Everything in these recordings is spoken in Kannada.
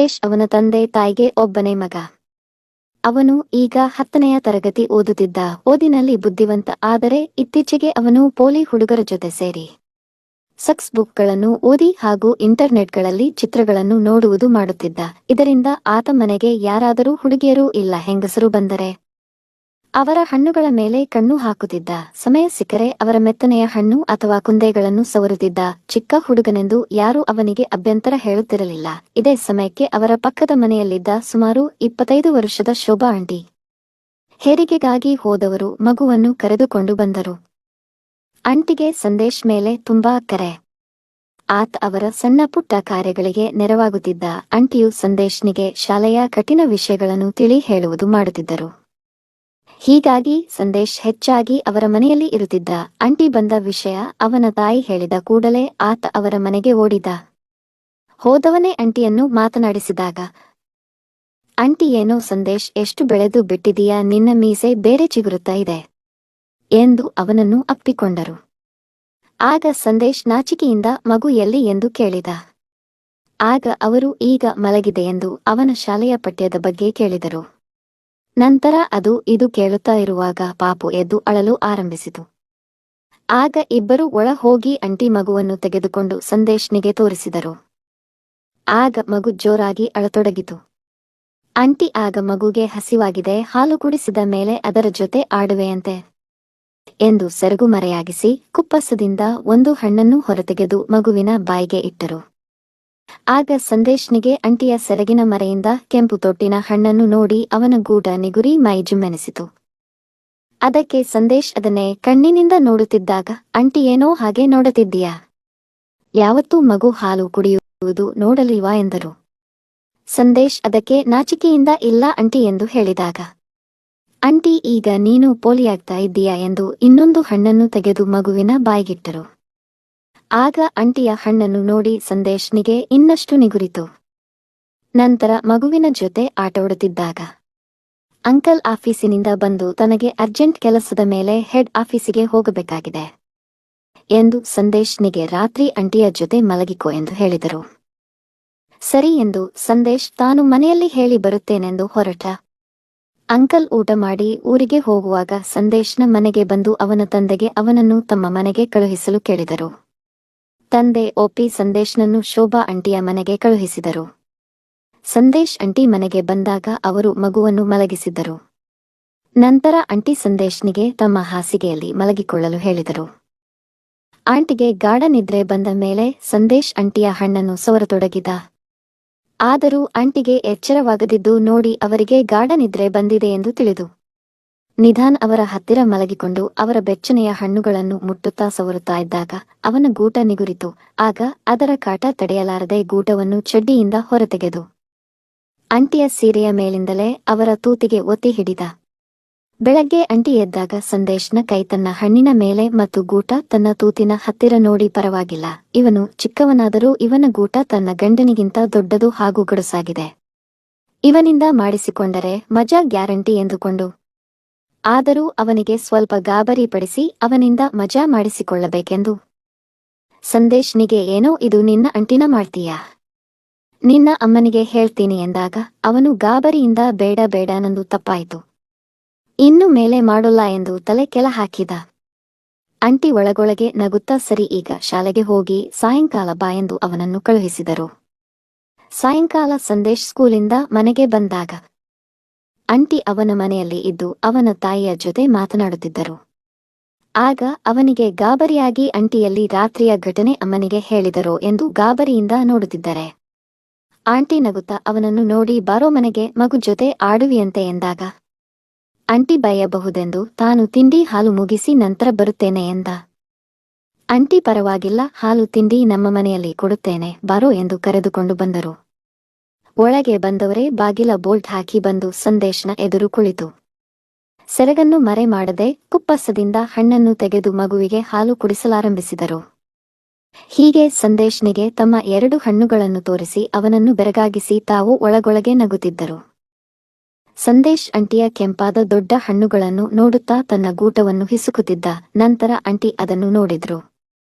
ಸಂದೇಶ್ ಅವನ ತಂದೆ ತಾಯಿಗೆ ಒಬ್ಬನೇ ಮಗ. ಅವನು ಈಗ 10ನೇ ತರಗತಿ ಓದುತ್ತಿದ್ದ. ಓದಿನಲ್ಲಿ ಬುದ್ಧಿವಂತ. ಆದರೆ ಇತ್ತೀಚೆಗೆ ಅವನು ಪೋಲಿ ಹುಡುಗರ ಜೊತೆ ಸೇರಿ ಸೆಕ್ಸ್ ಬುಕ್ಗಳನ್ನು ಓದಿ ಹಾಗೂ ಇಂಟರ್ನೆಟ್ಗಳಲ್ಲಿ ಚಿತ್ರಗಳನ್ನು ನೋಡುವುದು ಮಾಡುತ್ತಿದ್ದ. ಇದರಿಂದ ಆತ ಮನೆಗೆ ಯಾರಾದರೂ ಹುಡುಗಿಯರು ಇಲ್ಲ ಹೆಂಗಸರು ಬಂದರೆ ಅವರ ಹಣ್ಣುಗಳ ಮೇಲೆ ಕಣ್ಣು ಹಾಕುತ್ತಿದ್ದ. ಸಮಯ ಸಿಕ್ಕರೆ ಅವರ ಮೆತ್ತನೆಯ ಹಣ್ಣು ಅಥವಾ ಕುಂದೆಗಳನ್ನು ಸವರುತ್ತಿದ್ದ. ಚಿಕ್ಕ ಹುಡುಗನೆಂದು ಯಾರೂ ಅವನಿಗೆ ಅಭ್ಯಂತರ ಹೇಳುತ್ತಿರಲಿಲ್ಲ. ಇದೇ ಸಮಯಕ್ಕೆ ಅವರ ಪಕ್ಕದ ಮನೆಯಲ್ಲಿದ್ದ ಸುಮಾರು 25 ವರ್ಷದ ಶೋಭಾ ಆಂಟಿ ಹೆರಿಗೆಗಾಗಿ ಹೋದವರು ಮಗುವನ್ನು ಕರೆದುಕೊಂಡು ಬಂದರು. ಆಂಟಿಗೆ ಸಂದೇಶ್ ಮೇಲೆ ತುಂಬಾ ಅಕ್ಕರೆ. ಆತ ಅವರ ಸಣ್ಣ ಪುಟ್ಟ ಕಾರ್ಯಗಳಿಗೆ ನೆರವಾಗುತ್ತಿದ್ದ. ಆಂಟಿಯು ಸಂದೇಶ್ನಿಗೆ ಶಾಲೆಯ ಕಠಿಣ ವಿಷಯಗಳನ್ನು ತಿಳಿ ಹೇಳುವುದು ಮಾಡುತ್ತಿದ್ದರು. ಹೀಗಾಗಿ ಸಂದೇಶ್ ಹೆಚ್ಚಾಗಿ ಅವರ ಮನೆಯಲ್ಲಿ ಇರುತ್ತಿದ್ದ. ಆಂಟಿ ಬಂದ ವಿಷಯ ಅವನ ತಾಯಿ ಹೇಳಿದ ಕೂಡಲೇ ಆತ ಅವರ ಮನೆಗೆ ಓಡಿದ. ಹೋದವನೇ ಆಂಟಿಯನ್ನು ಮಾತನಾಡಿಸಿದಾಗ, ಆಂಟಿ ಏನೋ ಸಂದೇಶ್ ಎಷ್ಟು ಬೆಳೆದು ಬಿಟ್ಟಿದೀಯಾ, ನಿನ್ನ ಮೀಸೆ ಬೇರೆ ಚಿಗುರುತ್ತಾ ಇದೆ ಎಂದು ಅವನನ್ನು ಅಪ್ಪಿಕೊಂಡರು. ಆಗ ಸಂದೇಶ್ ನಾಚಿಕೆಯಿಂದ ಮಗು ಎಲ್ಲಿ ಎಂದು ಕೇಳಿದ. ಆಗ ಅವರು ಈಗ ಮಲಗಿದೆ ಎಂದು ಅವನ ಶಾಲೆಯ ಪಠ್ಯದ ಬಗ್ಗೆ ಕೇಳಿದರು. ನಂತರ ಅದು ಇದು ಕೇಳುತ್ತಾ ಇರುವಾಗ ಪಾಪು ಎದ್ದು ಅಳಲು ಆರಂಭಿಸಿತು. ಆಗ ಇಬ್ಬರು ಒಳ ಹೋಗಿ ಆಂಟಿ ಮಗುವನ್ನು ತೆಗೆದುಕೊಂಡು ಸಂದೇಶ್ನಿಗೆ ತೋರಿಸಿದರು. ಆಗ ಮಗು ಜೋರಾಗಿ ಅಳತೊಡಗಿತು. ಆಂಟಿ ಆಗ ಮಗುಗೆ ಹಸಿವಾಗಿದೆ, ಹಾಲು ಕುಡಿಸಿದ ಮೇಲೆ ಅದರ ಜೊತೆ ಆಡುವೆಯಂತೆ ಎಂದು ಸೆರಗು ಮರೆಯಾಗಿಸಿ ಕುಪ್ಪಸದಿಂದ ಒಂದು ಹಣ್ಣನ್ನು ಹೊರತೆಗೆದು ಮಗುವಿನ ಬಾಯಿಗೆ ಇಟ್ಟರು. ಆಗ ಸಂದೇಶ್ನಿಗೆ ಆಂಟಿಯ ಸೆರಗಿನ ಮರೆಯಿಂದ ಕೆಂಪು ತೊಟ್ಟಿನ ಹಣ್ಣನ್ನು ನೋಡಿ ಅವನ ಗೂಟ ನಿಗುರಿ ಮೈ ಜುಮ್ಮೆನಿಸಿತು. ಅದಕ್ಕೆ ಸಂದೇಶ್ ಅದನ್ನೇ ಕಣ್ಣಿನಿಂದ ನೋಡುತ್ತಿದ್ದಾಗ, ಆಂಟಿ ಏನೋ ಹಾಗೆ ನೋಡುತ್ತಿದ್ದೀಯಾ, ಯಾವತ್ತೂ ಮಗು ಹಾಲು ಕುಡಿಯುವುದು ನೋಡಲಿಲ್ವಾ ಎಂದರು. ಸಂದೇಶ್ ಅದಕ್ಕೆ ನಾಚಿಕೆಯಿಂದ ಇಲ್ಲ ಆಂಟಿ ಎಂದು ಹೇಳಿದಾಗ, ಆಂಟಿ ಈಗ ನೀನು ಪೋಲಿಯಾಗ್ತಾ ಇದ್ದೀಯಾ ಎಂದು ಇನ್ನೊಂದು ಹಣ್ಣನ್ನು ತೆಗೆದು ಮಗುವಿನ ಬಾಯಿಗಿಟ್ಟರು. ಆಗ ಆಂಟಿಯ ಹಣ್ಣನ್ನು ನೋಡಿ ಸಂದೇಶ್ನಿಗೆ ಇನ್ನಷ್ಟು ನಿಗುರಿತು. ನಂತರ ಮಗುವಿನ ಜೊತೆ ಆಟವಾಡುತ್ತಿದ್ದಾಗ ಅಂಕಲ್ ಆಫೀಸಿನಿಂದ ಬಂದು ತನಗೆ ಅರ್ಜೆಂಟ್ ಕೆಲಸದ ಮೇಲೆ ಹೆಡ್ ಆಫೀಸಿಗೆ ಹೋಗಬೇಕಾಗಿದೆ ಎಂದು ಸಂದೇಶ್ನಿಗೆ ರಾತ್ರಿ ಆಂಟಿಯ ಜೊತೆ ಮಲಗಿಕೋ ಎಂದು ಹೇಳಿದರು. ಸರಿ ಎಂದು ಸಂದೇಶ್ ತಾನು ಮನೆಯಲ್ಲಿ ಹೇಳಿ ಬರುತ್ತೇನೆಂದು ಹೊರಟ. ಅಂಕಲ್ ಊಟ ಮಾಡಿ ಊರಿಗೆ ಹೋಗುವಾಗ ಸಂದೇಶ್ನ ಮನೆಗೆ ಬಂದು ಅವನ ತಂದೆಗೆ ಅವನನ್ನು ತಮ್ಮ ಮನೆಗೆ ಕಳುಹಿಸಲು ಕೇಳಿದರು. ತಂದೆ ಒಪ್ಪಿ ಸಂದೇಶ್ನನ್ನು ಶೋಭಾ ಆಂಟಿಯ ಮನೆಗೆ ಕಳುಹಿಸಿದರು. ಸಂದೇಶ್ ಆಂಟಿ ಮನೆಗೆ ಬಂದಾಗ ಅವರು ಮಗುವನ್ನು ಮಲಗಿಸಿದ್ದರು. ನಂತರ ಆಂಟಿ ಸಂದೇಶ್ನಿಗೆ ತಮ್ಮ ಹಾಸಿಗೆಯಲ್ಲಿ ಮಲಗಿಕೊಳ್ಳಲು ಹೇಳಿದರು. ಆಂಟಿಗೆ ಗಾಢ ನಿದ್ರೆ ಬಂದ ಮೇಲೆ ಸಂದೇಶ್ ಆಂಟಿಯ ಹಣ್ಣನ್ನು ಸವರತೊಡಗಿದ. ಆದರೂ ಆಂಟಿಗೆ ಎಚ್ಚರವಾಗದಿದ್ದು ನೋಡಿ ಅವರಿಗೆ ಗಾಢ ನಿದ್ರೆ ಬಂದಿದೆ ಎಂದು ತಿಳಿದು ನಿಧಾನ್ ಅವರ ಹತ್ತಿರ ಮಲಗಿಕೊಂಡು ಅವರ ಬೆಚ್ಚನೆಯ ಹಣ್ಣುಗಳನ್ನು ಮುಟ್ಟುತ್ತಾ ಸವರುತ್ತಾ ಇದ್ದಾಗ ಅವನ ಗೂಟ ನಿಗುರಿತು. ಆಗ ಅದರ ಕಾಟ ತಡೆಯಲಾರದೆ ಗೂಟವನ್ನು ಚಡ್ಡಿಯಿಂದ ಹೊರತೆಗೆದು ಆಂಟಿಯ ಸೀರೆಯ ಮೇಲಿಂದಲೇ ಅವರ ತೂತಿಗೆ ಒತ್ತಿ ಹಿಡಿದ. ಬೆಳಗ್ಗೆ ಆಂಟಿ ಎದ್ದಾಗ ಸಂದೇಶ್ನ ಕೈ ತನ್ನ ಹಣ್ಣಿನ ಮೇಲೆ ಮತ್ತು ಗೂಟ ತನ್ನ ತೂತಿನ ಹತ್ತಿರ ನೋಡಿ ಪರವಾಗಿಲ್ಲ, ಇವನು ಚಿಕ್ಕವನಾದರೂ ಇವನ ಗೂಟ ತನ್ನ ಗಂಡನಿಗಿಂತ ದೊಡ್ಡದು ಹಾಗೂ ಗಡುಸಾಗಿದೆ, ಇವನಿಂದ ಮಾಡಿಸಿಕೊಂಡರೆ ಮಜಾ ಗ್ಯಾರಂಟಿ ಎಂದುಕೊಂಡು ಆದರೂ ಅವನಿಗೆ ಸ್ವಲ್ಪ ಗಾಬರಿ ಪಡಿಸಿ ಅವನಿಂದ ಮಜಾ ಮಾಡಿಸಿಕೊಳ್ಳಬೇಕೆಂದು ಸಂದೇಶ್ನಿಗೆ ಏನೋ ಇದು ನಿನ್ನ ಅಂಟಿನ ಮಾಡ್ತೀಯಾ, ನಿನ್ನ ಅಮ್ಮನಿಗೆ ಹೇಳ್ತೀನಿ ಎಂದಾಗ ಅವನು ಗಾಬರಿಯಿಂದ ಬೇಡ ಬೇಡ ನಂದು ತಪ್ಪಾಯಿತು, ಇನ್ನು ಮೇಲೆ ಮಾಡೋಲ್ಲ ಎಂದು ತಲೆ ಕೆಳ ಹಾಕಿದ. ಆಂಟಿ ಒಳಗೊಳಗೆ ನಗುತ್ತಾ ಸರಿ ಈಗ ಶಾಲೆಗೆ ಹೋಗಿ ಸಾಯಂಕಾಲ ಬಾ ಎಂದು ಅವನನ್ನು ಕಳುಹಿಸಿದರು. ಸಾಯಂಕಾಲ ಸಂದೇಶ್ ಸ್ಕೂಲಿಂದ ಮನೆಗೆ ಬಂದಾಗ ಆಂಟಿ ಅವನ ಮನೆಯಲ್ಲಿ ಇದ್ದು ಅವನ ತಾಯಿಯ ಜೊತೆ ಮಾತನಾಡುತ್ತಿದ್ದರು. ಆಗ ಅವನಿಗೆ ಗಾಬರಿಯಾಗಿ ಆಂಟಿಯಲ್ಲಿ ರಾತ್ರಿಯ ಘಟನೆ ಅಮ್ಮನಿಗೆ ಹೇಳಿದರೋ ಎಂದು ಗಾಬರಿಯಿಂದ ನೋಡುತ್ತಿದ್ದರೆ ಆಂಟಿ ನಗುತ್ತಾ ಅವನನ್ನು ನೋಡಿ ಬಾರೋ ಮನೆಗೆ ಮಗು ಜೊತೆ ಆಡುವಿಯಂತೆ ಎಂದಾಗ ಆಂಟಿ ಬೈಯಬಹುದೆಂದು ತಾನು ತಿಂಡಿ ಹಾಲು ಮುಗಿಸಿ ನಂತರ ಬರುತ್ತೇನೆ ಎಂದ. ಆಂಟಿ ಪರವಾಗಿಲ್ಲ, ಹಾಲು ತಿಂಡಿ ನಮ್ಮ ಮನೆಯಲ್ಲಿ ಕೊಡುತ್ತೇನೆ ಬಾರೋ ಎಂದು ಕರೆದುಕೊಂಡು ಬಂದರು. ಒಳಗೆ ಬಂದವರೇ ಬಾಗಿಲ ಬೋಲ್ಟ್ ಹಾಕಿ ಬಂದು ಸಂದೇಶ್ನ ಎದುರು ಕುಳಿತು ಸೆರಗನ್ನು ಮರೆ ಮಾಡದೆ ಕುಪ್ಪಸದಿಂದ ಹಣ್ಣನ್ನು ತೆಗೆದು ಮಗುವಿಗೆ ಹಾಲು ಕುಡಿಸಲಾರಂಭಿಸಿದರು. ಹೀಗೆ ಸಂದೇಶ್ನಿಗೆ ತಮ್ಮ 2 ಹಣ್ಣುಗಳನ್ನು ತೋರಿಸಿ ಅವನನ್ನು ಬೆರಗಾಗಿಸಿ ತಾವು ಒಳಗೊಳಗೆ ನಗುತ್ತಿದ್ದರು. ಸಂದೇಶ್ ಆಂಟಿಯ ಕೆಂಪಾದ ದೊಡ್ಡ ಹಣ್ಣುಗಳನ್ನು ನೋಡುತ್ತಾ ತನ್ನ ಗೂಟವನ್ನು ಹಿಸುಕುತ್ತಿದ್ದ. ನಂತರ ಆಂಟಿ ಅದನ್ನು ನೋಡಿದ್ರು.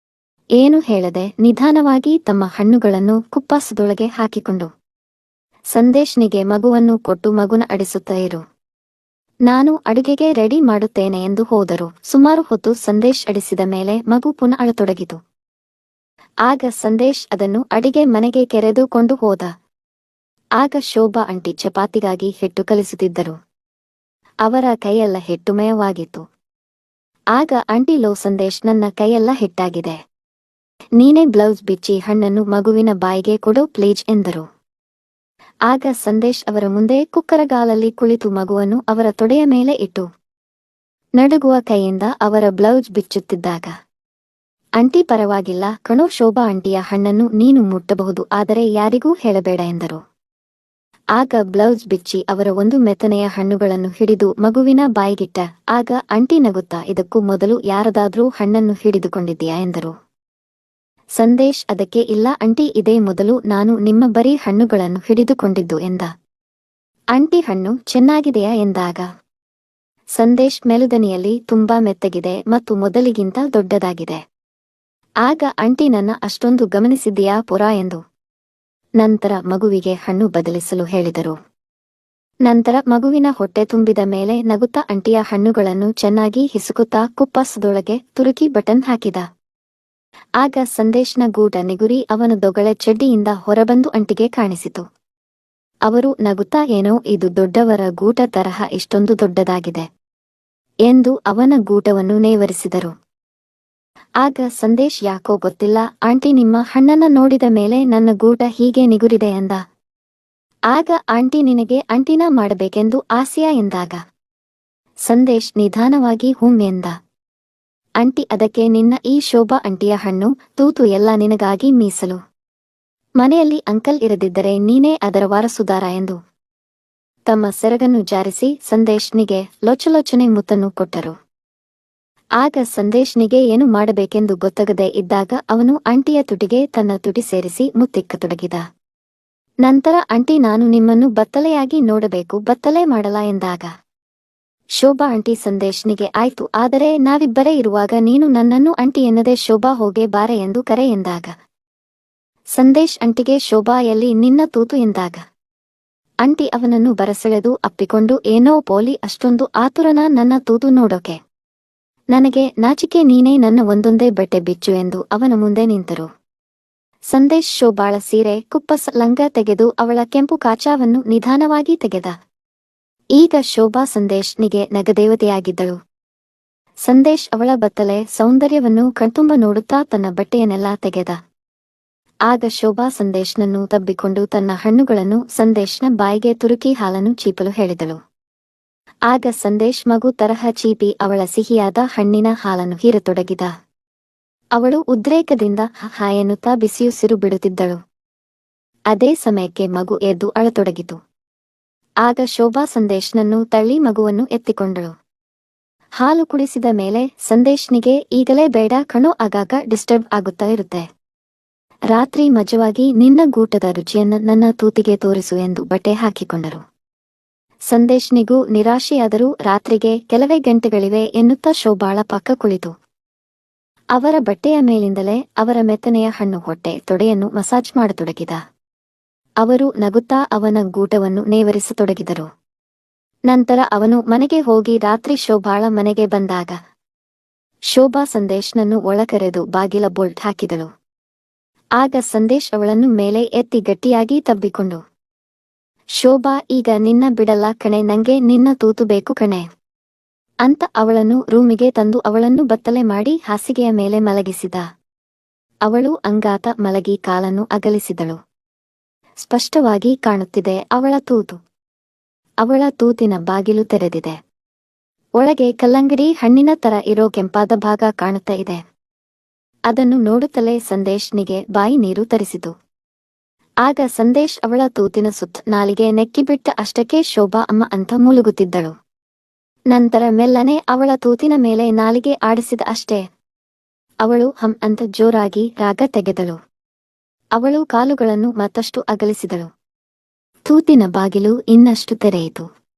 ಏನು ಹೇಳದೆ ನಿಧಾನವಾಗಿ ತಮ್ಮ ಹಣ್ಣುಗಳನ್ನು ಕುಪ್ಪಾಸದೊಳಗೆ ಹಾಕಿಕೊಂಡು ಸಂದೇಶ್ನಿಗೆ ಮಗುವನ್ನು ಕೊಟ್ಟು ಮಗುನ ಅಡಿಸುತ್ತಾ ಇರು. ನಾನು ಅಡುಗೆಗೆ ರೆಡಿ ಮಾಡುತ್ತೇನೆ ಎಂದು ಹೋದರು. ಸುಮಾರು ಹೊತ್ತು ಸಂದೇಶ್ ಅಡಿಸಿದ ಮೇಲೆ ಮಗು ಪುನಃ ಅಳತೊಡಗಿತು. ಆಗ ಸಂದೇಶ್ ಅದನ್ನು ಅಡಿಗೆ ಮನೆಗೆ ಕೆರೆದುಕೊಂಡು ಹೋದ. ಆಗ ಶೋಭಾ ಆಂಟಿ ಚಪಾತಿಗಾಗಿ ಹಿಟ್ಟು ಕಲಿಸುತ್ತಿದ್ದರು. ಅವರ ಕೈಯೆಲ್ಲ ಹಿಟ್ಟುಮಯವಾಗಿತ್ತು. ಆಗ ಆಂಟಿ ಲೋ ಸಂದೇಶ್, ನನ್ನ ಕೈಯೆಲ್ಲ ಹಿಟ್ಟಾಗಿದೆ. ನೀನೇ ಬ್ಲೌಸ್ ಬಿಚ್ಚಿ ಹಣ್ಣನ್ನು ಮಗುವಿನ ಬಾಯಿಗೆ ಕೊಡು ಪ್ಲೀಜ್ ಎಂದರು. ಆಗ ಸಂದೇಶ್ ಅವರ ಮುಂದೆ ಕುಕ್ಕರಗಾಲಲ್ಲಿ ಕುಳಿತು ಮಗುವನ್ನು ಅವರ ತೊಡೆಯ ಮೇಲೆ ಇಟ್ಟು ನಡುಗುವ ಕೈಯಿಂದ ಅವರ ಬ್ಲೌಸ್ ಬಿಚ್ಚುತ್ತಿದ್ದಾಗ, ಆಂಟಿ ಪರವಾಗಿಲ್ಲ ಕಣೋ ಶೋಭಾ, ಆಂಟಿಯ ಹಣ್ಣನ್ನು ನೀನು ಮುಟ್ಟಬಹುದು, ಆದರೆ ಯಾರಿಗೂ ಹೇಳಬೇಡ ಎಂದರು. ಆಗ ಬ್ಲೌಸ್ ಬಿಚ್ಚಿ ಅವರ ಒಂದು ಮೆತ್ತನೆಯ ಹಣ್ಣುಗಳನ್ನು ಹಿಡಿದು ಮಗುವಿನ ಬಾಯಿಗಿಟ್ಟ. ಆಗ ಆಂಟಿ ನಗುತ್ತಾ, ಇದಕ್ಕೂ ಮೊದಲು ಯಾರದಾದ್ರೂ ಹಣ್ಣನ್ನು ಹಿಡಿದುಕೊಂಡಿದ್ದೀಯಾ ಎಂದರು. ಸಂದೇಶ್ ಅದಕ್ಕೆ ಇಲ್ಲ ಆಂಟಿ, ಇದೇ ಮೊದಲು ನಾನು ನಿಮ್ಮ ಬರೀ ಹಣ್ಣುಗಳನ್ನು ಹಿಡಿದುಕೊಂಡಿದ್ದು ಎಂದ. ಆಂಟಿ ಹಣ್ಣು ಚೆನ್ನಾಗಿದೆಯಾ ಎಂದಾಗ ಸಂದೇಶ್ ಮೆಲುದನಿಯಲ್ಲಿ, ತುಂಬಾ ಮೆತ್ತಗಿದೆ ಮತ್ತು ಮೊದಲಿಗಿಂತ ದೊಡ್ಡದಾಗಿದೆ. ಆಗ ಆಂಟಿ, ನನ್ನ ಅಷ್ಟೊಂದು ಗಮನಿಸಿದ್ದೀಯಾ ಪುರಾ ಎಂದು ನಂತರ ಮಗುವಿಗೆ ಹಣ್ಣು ಬದಲಿಸಲು ಹೇಳಿದರು. ನಂತರ ಮಗುವಿನ ಹೊಟ್ಟೆ ತುಂಬಿದ ಮೇಲೆ ನಗುತ್ತಾ ಆಂಟಿಯ ಹಣ್ಣುಗಳನ್ನು ಚೆನ್ನಾಗಿ ಹಿಸುಕುತ್ತಾ ಕುಪ್ಪಸದೊಳಗೆ ತುರುಕಿ ಬಟನ್ ಹಾಕಿದ. ಆಗ ಸಂದೇಶ್ನ ಗೂಟ ನಿಗುರಿ ಅವನ ದೊಗಳೆ ಚಡ್ಡಿಯಿಂದ ಹೊರಬಂದು ಆಂಟಿಗೆ ಕಾಣಿಸಿತು. ಅವರು ನಗುತ್ತಾ, ಏನೋ ಇದು ದೊಡ್ಡವರ ಗೂಟ ತರಹ ಇಷ್ಟೊಂದು ದೊಡ್ಡದಾಗಿದೆ ಎಂದು ಅವನ ಗೂಟವನ್ನು ನೇವರಿಸಿದರು. ಆಗ ಸಂದೇಶ್, ಯಾಕೋ ಗೊತ್ತಿಲ್ಲ ಆಂಟಿ, ನಿಮ್ಮ ಹಣ್ಣನ್ನ ನೋಡಿದ ಮೇಲೆ ನನ್ನ ಗೂಟ ಹೀಗೆ ನಿಗುರಿದೆ ಎಂದ. ಆಗ ಆಂಟಿ, ನಿನಗೆ ಆಂಟಿನ ಮಾಡಬೇಕೆಂದು ಆಸೆಯಾ ಎಂದಾಗ ಸಂದೇಶ್ ನಿಧಾನವಾಗಿ ಹೂಂ ಎಂದ. ಆಂಟಿ, ಅದಕ್ಕೆ ನಿನ್ನ ಈ ಶೋಭಾ ಆಂಟಿಯ ಹಣ್ಣು ತೂತು ಎಲ್ಲ ನಿನಗಾಗಿ ಮೀಸಲು. ಮನೆಯಲ್ಲಿ ಅಂಕಲ್ ಇರದಿದ್ದರೆ ನೀನೇ ಅದರ ವಾರಸುದಾರ ಎಂದು ತಮ್ಮ ಸೆರಗನ್ನು ಜಾರಿಸಿ ಸಂದೇಶ್ನಿಗೆ ಲೊಚಲೊಚನೆ ಮುತ್ತನ್ನು ಕೊಟ್ಟರು. ಆಗ ಸಂದೇಶ್ನಿಗೆ ಏನು ಮಾಡಬೇಕೆಂದು ಗೊತ್ತಾಗದೆ ಇದ್ದಾಗ ಅವನು ಆಂಟಿಯ ತುಟಿಗೆ ತನ್ನ ತುಟಿ ಸೇರಿಸಿ ಮುತ್ತಿಕ್ಕತೊಡಗಿದ. ನಂತರ ಆಂಟಿ, ನಾನು ನಿಮ್ಮನ್ನು ಬತ್ತಲೆಯಾಗಿ ನೋಡಬೇಕು, ಬತ್ತಲೆ ಮಾಡಲಾ ಎಂದಾಗ ಶೋಭಾ ಆಂಟಿ ಸಂದೇಶ್ನಿಗೆ, ಆಯ್ತು, ಆದರೆ ನಾವಿಬ್ಬರೇ ಇರುವಾಗ ನೀನು ನನ್ನನ್ನು ಆಂಟಿ ಎನ್ನದೆ ಶೋಭಾ ಹೋಗೆ ಬಾರೆ ಎಂದು ಕರೆ ಎಂದಾಗ ಸಂದೇಶ್ ಆಂಟಿಗೆ, ಶೋಭಾ ಎಲ್ಲಿ ನಿನ್ನ ತೂತು ಎಂದಾಗ ಆಂಟಿ ಅವನನ್ನು ಬರಸೆಳೆದು ಅಪ್ಪಿಕೊಂಡು, ಏನೋ ಪೋಲಿ, ಅಷ್ಟೊಂದು ಆತುರನ ನನ್ನ ತೂತು ನೋಡೋಕೆ? ನನಗೆ ನಾಚಿಕೆ, ನೀನೇ ನನ್ನ ಒಂದೊಂದೇ ಬಟ್ಟೆ ಬಿಚ್ಚು ಎಂದು ಅವನ ಮುಂದೆ ನಿಂತರು. ಸಂದೇಶ್ ಶೋಭಾಳ ಸೀರೆ ಕುಪ್ಪಸ ಲಂಗ ತೆಗೆದು ಅವಳ ಕೆಂಪು ಕಾಚಾವನ್ನು ನಿಧಾನವಾಗಿ ತೆಗೆದ. ಈಗ ಶೋಭಾ ಸಂದೇಶ್ನಿಗೆ ನಗದೇವತೆಯಾಗಿದ್ದಳು. ಸಂದೇಶ್ ಅವಳ ಬತ್ತಲೆ ಸೌಂದರ್ಯವನ್ನು ಕಣ್ತುಂಬ ನೋಡುತ್ತಾ ತನ್ನ ಬಟ್ಟೆಯನ್ನೆಲ್ಲ ತೆಗೆದ. ಆಗ ಶೋಭಾ ಸಂದೇಶ್ನನ್ನು ತಬ್ಬಿಕೊಂಡು ತನ್ನ ಹಣ್ಣುಗಳನ್ನು ಸಂದೇಶ್ನ ಬಾಯಿಗೆ ತುರುಕಿ ಹಾಲನ್ನು ಚೀಪಲು ಹೇಳಿದಳು. ಆಗ ಸಂದೇಶ್ ಮಗು ತರಹ ಚೀಪಿ ಅವಳ ಸಿಹಿಯಾದ ಹಣ್ಣಿನ ಹಾಲನ್ನು ಹೀರತೊಡಗಿದ. ಅವಳು ಉದ್ರೇಕದಿಂದ ಹಾ ಎನ್ನುತ್ತಾ ಬಿಸಿಯುಸಿರು ಬಿಡುತ್ತಿದ್ದಳು. ಅದೇ ಸಮಯಕ್ಕೆ ಮಗು ಎದ್ದು ಅಳತೊಡಗಿತು. ಆಗ ಶೋಭಾ ಸಂದೇಶ್ನನ್ನು ತಳ್ಳಿ ಮಗುವನ್ನು ಎತ್ತಿಕೊಂಡಳು. ಹಾಲು ಕುಡಿಸಿದ ಮೇಲೆ ಸಂದೇಶ್ನಿಗೆ, ಈಗಲೇ ಬೇಡ ಕಣೋ, ಆಗಾಗ ಡಿಸ್ಟರ್ಬ್ ಆಗುತ್ತಾ ಇರುತ್ತೆ. ರಾತ್ರಿ ಮಜವಾಗಿ ನಿನ್ನ ಗೂಟದ ರುಚಿಯನ್ನು ನನ್ನ ತೂತಿಗೆ ತೋರಿಸು ಎಂದು ಬಟ್ಟೆ ಹಾಕಿಕೊಂಡರು. ಸಂದೇಶ್ನಿಗೂ ನಿರಾಶೆಯಾದರೂ ರಾತ್ರಿಗೆ ಕೆಲವೇ ಗಂಟೆಗಳಿವೆ ಎನ್ನುತ್ತಾ ಶೋಭಾಳ ಪಕ್ಕ ಕುಳಿತು ಅವರ ಬಟ್ಟೆಯ ಮೇಲಿಂದಲೇ ಅವರ ಮೆತ್ತನೆಯ ಹಣ್ಣು ಹೊಟ್ಟೆ ತೊಡೆಯನ್ನು ಮಸಾಜ್ ಮಾಡತೊಡಗಿದ. ಅವರು ನಗುತ್ತಾ ಅವನ ಗೂಟವನ್ನು ನೇವರಿಸತೊಡಗಿದರು. ನಂತರ ಅವನು ಮನೆಗೆ ಹೋಗಿ ರಾತ್ರಿ ಶೋಭಾಳ ಮನೆಗೆ ಬಂದಾಗ ಶೋಭಾ ಸಂದೇಶ್ನನ್ನು ಒಳಕರೆದು ಬಾಗಿಲ ಬೋಲ್ಟ್ ಹಾಕಿದಳು. ಆಗ ಸಂದೇಶ್ ಅವಳನ್ನು ಮೇಲೆ ಎತ್ತಿ ಗಟ್ಟಿಯಾಗಿ ತಬ್ಬಿಕೊಂಡು, ಶೋಭಾ, ಈಗ ನಿನ್ನ ಬಿಡಲ್ಲ ಕಣೆ, ನಂಗೆ ನಿನ್ನ ತೂತು ಬೇಕು ಕಣೆ ಅಂತ ಅವಳನ್ನು ರೂಮಿಗೆ ತಂದು ಅವಳನ್ನು ಬತ್ತಲೆ ಮಾಡಿ ಹಾಸಿಗೆಯ ಮೇಲೆ ಮಲಗಿಸಿದ. ಅವಳು ಅಂಗಾತ ಮಲಗಿ ಕಾಲನ್ನು ಅಗಲಿಸಿದಳು. ಸ್ಪಷ್ಟವಾಗಿ ಕಾಣುತ್ತಿದೆ ಅವಳ ತೂತು. ಅವಳ ತೂತಿನ ಬಾಗಿಲು ತೆರೆದಿದೆ. ಒಳಗೆ ಕಲ್ಲಂಗಡಿ ಹಣ್ಣಿನ ತರ ಇರೋ ಕೆಂಪಾದ ಭಾಗ ಕಾಣುತ್ತಾ ಇದೆ. ಅದನ್ನು ನೋಡುತ್ತಲೇ ಸಂದೇಶ್ನಿಗೆ ಬಾಯಿ ನೀರು ತರಿಸಿತು. ಆಗ ಸಂದೇಶ್ ಅವಳ ತೂತಿನ ಸುತ್ತ ನಾಲಿಗೆ ನೆಕ್ಕಿಬಿಟ್ಟ ಅಷ್ಟಕ್ಕೆ ಶೋಭಾ ಅಮ್ಮ ಅಂತ ಮುಳುಗುತ್ತಿದ್ದಳು. ನಂತರ ಮೆಲ್ಲನೆ ಅವಳ ತೂತಿನ ಮೇಲೆ ನಾಲಿಗೆ ಆಡಿಸಿದ ಅಷ್ಟೇ ಅವಳು ಹಂ ಅಂತ ಜೋರಾಗಿ ರಾಗ ತೆಗೆದಳು. ಅವಳು ಕಾಲುಗಳನ್ನು ಮತ್ತಷ್ಟು ಅಗಲಿಸಿದಳು. ತೂತಿನ ಬಾಗಿಲು ಇನ್ನಷ್ಟು ತೆರೆಯಿತು.